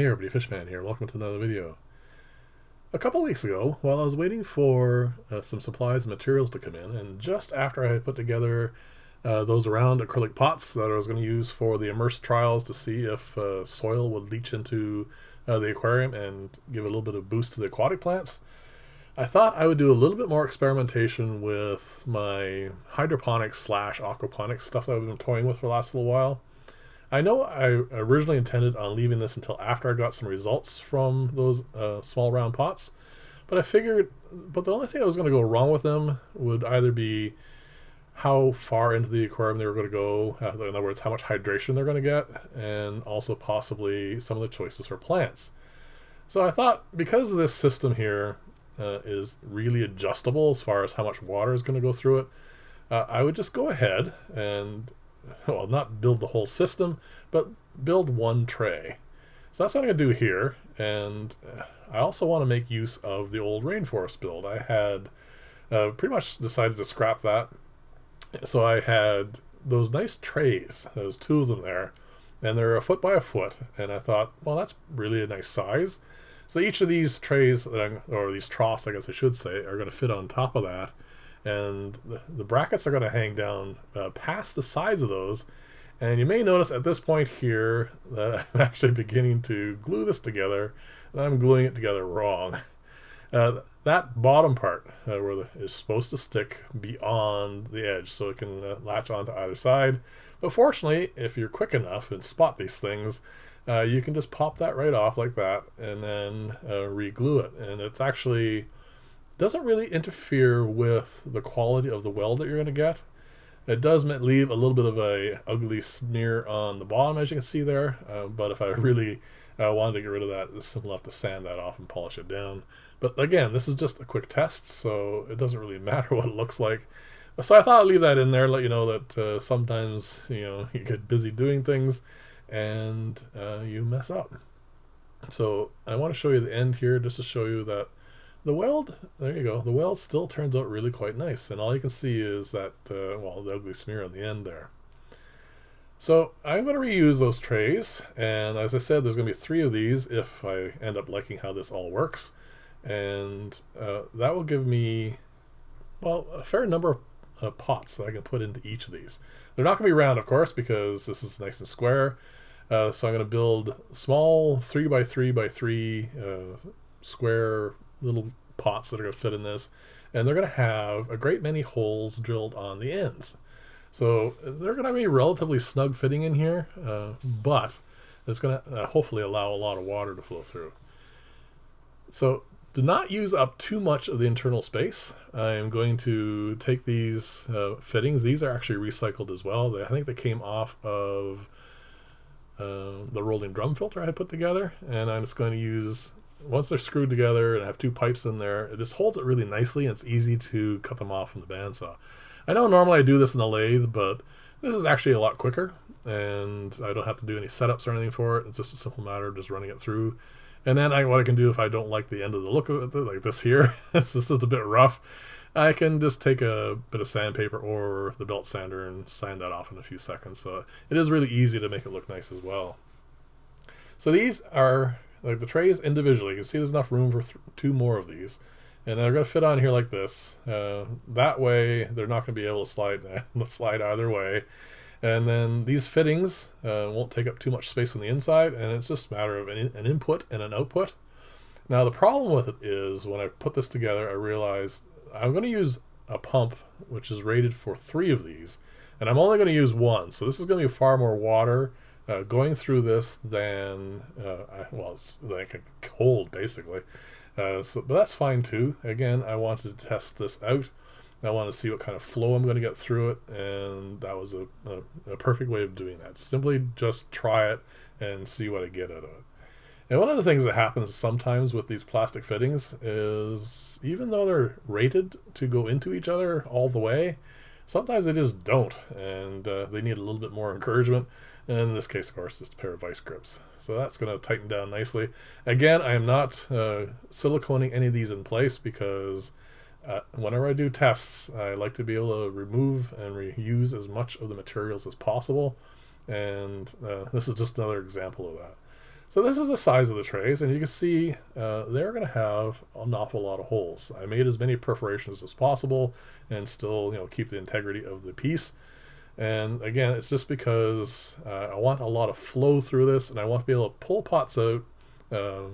Hey everybody, Fishman here. Welcome to another video. A couple weeks ago, while I was waiting for some supplies and materials to come in, and just after I had put together those round acrylic pots that I was going to use for the immersed trials to see if soil would leach into the aquarium and give a little bit of boost to the aquatic plants, I thought I would do a little bit more experimentation with my hydroponics slash aquaponics stuff that I've been toying with for the last little while. I know I originally intended on leaving this until after I got some results from those small round pots, but I figured, but the only thing that was going to go wrong with them would either be how far into the aquarium they were going to go, in other words, how much hydration they're going to get, and also possibly some of the choices for plants. So I thought, because this system here is really adjustable as far as how much water is going to go through it, I would just go ahead and, well, not build the whole system, but build one tray. So that's what I'm going to do here, and I also want to make use of the old rainforest build. I had pretty much decided to scrap that, so I had those nice trays, those two of them there, and they're 1 foot by 1 foot, and I thought, well, that's really a nice size. So each of these trays, or these troughs, I guess I should say, are going to fit on top of that, and the brackets are going to hang down past the sides of those. And you may notice at this point here that I'm actually beginning to glue this together, and I'm gluing it together wrong. That bottom part is supposed to stick beyond the edge so it can latch onto either side. But fortunately, if you're quick enough and spot these things, you can just pop that right off like that and then re-glue it. And it's actually doesn't really interfere with the quality of the weld that you're going to get. It does leave a little bit of a ugly smear on the bottom, as you can see there, but if I really wanted to get rid of that, it's simple enough to sand that off and polish it down. But again, this is just a quick test, so it doesn't really matter what it looks like. So I thought I'd leave that in there, let you know that sometimes you get busy doing things and you mess up. So I want to show you the end here just to show you that the weld, there you go, the weld still turns out really quite nice, and all you can see is that, well, the ugly smear on the end there. So I'm going to reuse those trays, and as I said, there's going to be 3 of these if I end up liking how this all works, and that will give me, well, a fair number of pots that I can put into each of these. They're not going to be round, of course, because this is nice and square, so I'm going to build small 3 by 3 by 3 square little pots that are going to fit in this, and they're going to have a great many holes drilled on the ends. So they're going to be relatively snug fitting in here, but it's going to hopefully allow a lot of water to flow through. So do not use up too much of the internal space. I am going to take these fittings. These are actually recycled as well. I think they came off of the rolling drum filter I put together, and I'm just going to use, once they're screwed together and I have 2 pipes in there, it just holds it really nicely, and it's easy to cut them off from the bandsaw. I know normally I do this in the lathe, but this is actually a lot quicker, and I don't have to do any setups or anything for it. It's just a simple matter of just running it through. And then what I can do if I don't like the end of the look of it, like this here, this is a bit rough, I can just take a bit of sandpaper or the belt sander and sand that off in a few seconds. So it is really easy to make it look nice as well. So these are like the trays individually. You can see there's enough room for 2 more of these, and they're going to fit on here like this. That way they're not going to be able to slide either way. And then these fittings won't take up too much space on the inside, and it's just a matter of an input and an output. Now the problem with it is when I put this together, I realized I'm going to use a pump which is rated for 3 of these, and I'm only going to use 1. So this is going to be far more water going through this than than I can hold, basically. But that's fine too. Again, I wanted to test this out. I wanted to see what kind of flow I'm going to get through it, and that was a perfect way of doing that. Simply just try it and see what I get out of it. And one of the things that happens sometimes with these plastic fittings is, even though they're rated to go into each other all the way, sometimes they just don't, and they need a little bit more encouragement. And in this case, of course, just a pair of vice grips. So that's going to tighten down nicely. Again, I am not siliconing any of these in place because whenever I do tests, I like to be able to remove and reuse as much of the materials as possible. And this is just another example of that. So this is the size of the trays, and you can see they're going to have an awful lot of holes. I made as many perforations as possible and still, keep the integrity of the piece. And again, it's just because I want a lot of flow through this, and I want to be able to pull pots out,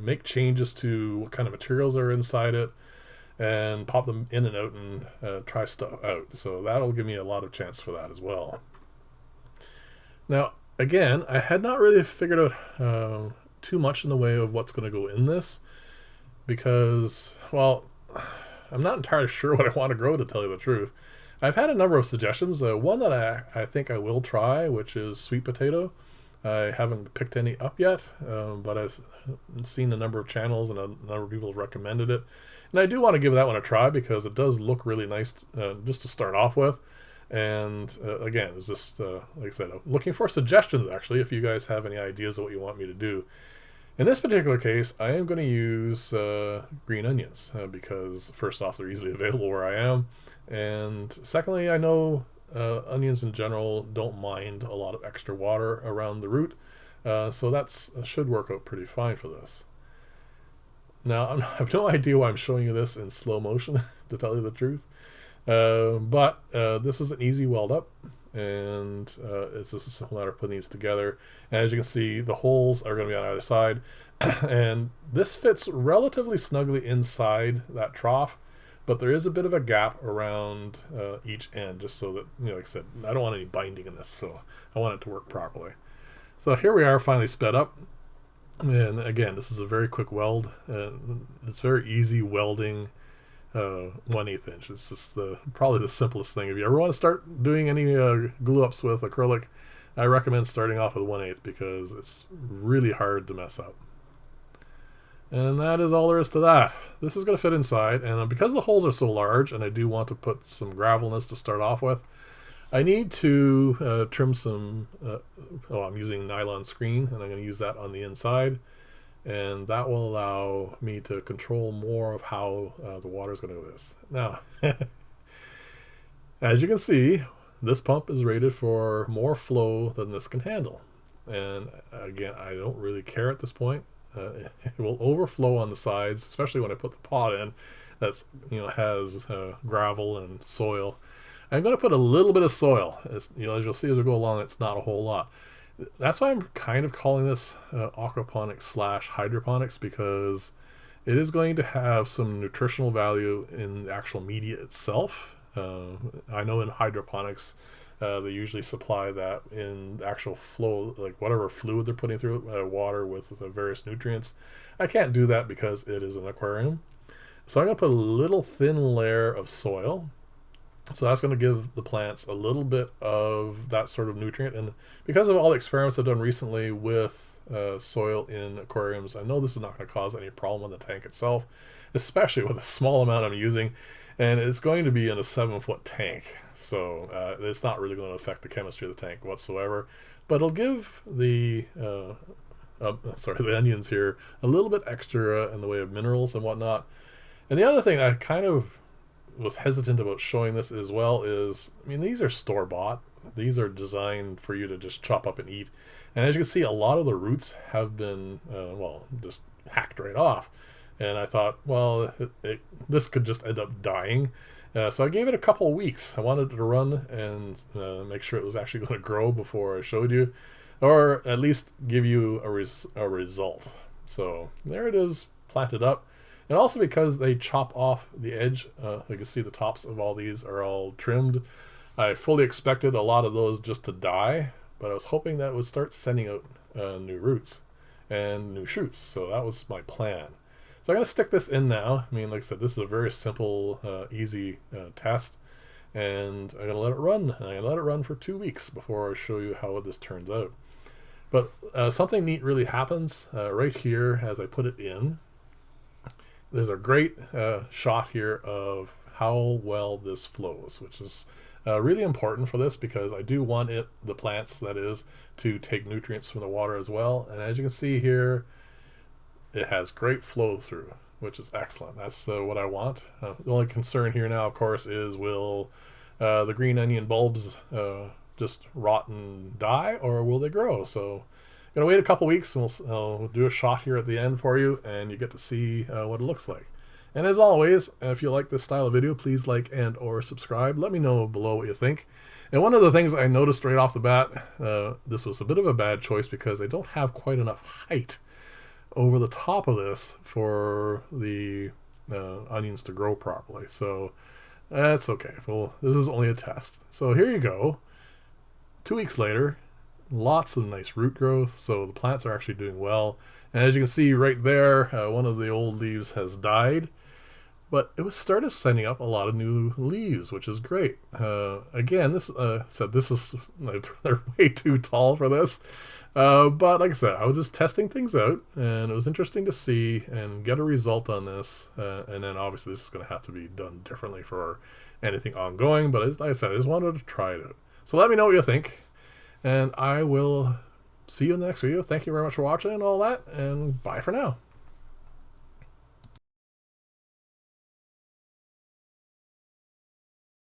make changes to what kind of materials are inside it, and pop them in and out and try stuff out. So that'll give me a lot of chance for that as well. Now, again, I had not really figured out too much in the way of what's going to go in this because, well, I'm not entirely sure what I want to grow, to tell you the truth. I've had a number of suggestions. One that I think I will try, which is sweet potato. I haven't picked any up yet, but I've seen a number of channels and a number of people have recommended it. And I do want to give that one a try because it does look really nice just to start off with. And again, it's just, like I said, I'm looking for suggestions, actually, if you guys have any ideas of what you want me to do. In this particular case, I am going to use green onions because, first off, they're easily available where I am. And secondly, I know onions in general don't mind a lot of extra water around the root. So that should work out pretty fine for this. Now, I have no idea why I'm showing you this in slow motion, to tell you the truth. But this is an easy weld up, and it's just a simple matter of putting these together. And as you can see, the holes are going to be on either side, and this fits relatively snugly inside that trough, but there is a bit of a gap around each end, just so that, like I said, I don't want any binding in this, so I want it to work properly. So here we are, finally sped up. And again, this is a very quick weld. It's very easy welding 1/8 inch. It's just probably the simplest thing. If you ever want to start doing any glue ups with acrylic, I recommend starting off with 1/8 because it's really hard to mess up. And that is all there is to that. This is going to fit inside, and because the holes are so large, and I do want to put some gravel in this to start off with, I need to trim some, I'm using nylon screen, and I'm going to use that on the inside. And that will allow me to control more of how the water is going to go this. Now, as you can see, this pump is rated for more flow than this can handle. And again, I don't really care at this point. It will overflow on the sides, especially when I put the pot in that's, has gravel and soil. I'm going to put a little bit of soil. As you'll see as we go along, it's not a whole lot. That's why I'm kind of calling this aquaponics / hydroponics, because it is going to have some nutritional value in the actual media itself. I know in hydroponics they usually supply that in the actual flow, like whatever fluid they're putting through it, water with various nutrients. I can't do that because it is an aquarium. So I'm going to put a little thin layer of soil. So that's going to give the plants a little bit of that sort of nutrient. And because of all the experiments I've done recently with soil in aquariums, I know this is not going to cause any problem in the tank itself, especially with the small amount I'm using. And it's going to be in a 7-foot tank. So it's not really going to affect the chemistry of the tank whatsoever. But it'll give the onions here a little bit extra in the way of minerals and whatnot. And the other thing I kind of was hesitant about showing this as well is, these are store-bought. These are designed for you to just chop up and eat. And as you can see, a lot of the roots have been, just hacked right off. And I thought, well, this could just end up dying. So I gave it a couple of weeks. I wanted it to run and make sure it was actually going to grow before I showed you, or at least give you a result. So there it is, planted up. And also because they chop off the edge, you can see the tops of all these are all trimmed. I fully expected a lot of those just to die, but I was hoping that it would start sending out new roots and new shoots. So that was my plan. So I'm going to stick this in now. Like I said, this is a very simple, easy test. And I'm going to let it run. And I'm going to let it run for 2 weeks before I show you how this turns out. But something neat really happens right here as I put it in. There's a great shot here of how well this flows, which is really important for this because I do want the plants, that is, to take nutrients from the water as well. And as you can see here, it has great flow through, which is excellent. That's what I want. The only concern here now, of course, is will the green onion bulbs just rot and die, or will they grow? So Gonna wait a couple weeks, and I'll do a shot here at the end for you, and you get to see what it looks like. And as always, if you like this style of video, please like and or subscribe. Let me know below what you think. And one of the things I noticed right off the bat, this was a bit of a bad choice because I don't have quite enough height over the top of this for the onions to grow properly. So that's okay. Well, this is only a test. So here you go. 2 weeks later, lots of nice root growth. So the plants are actually doing well. And as you can see right there, one of the old leaves has died. But it was started sending up a lot of new leaves, which is great. Again, this is they're way too tall for this. But like I said, I was just testing things out, and it was interesting to see and get a result on this. And then obviously this is going to have to be done differently for anything ongoing. But like I said, I just wanted to try it out. So let me know what you think, and I will see you in the next video. Thank you very much for watching and all that, and bye for now.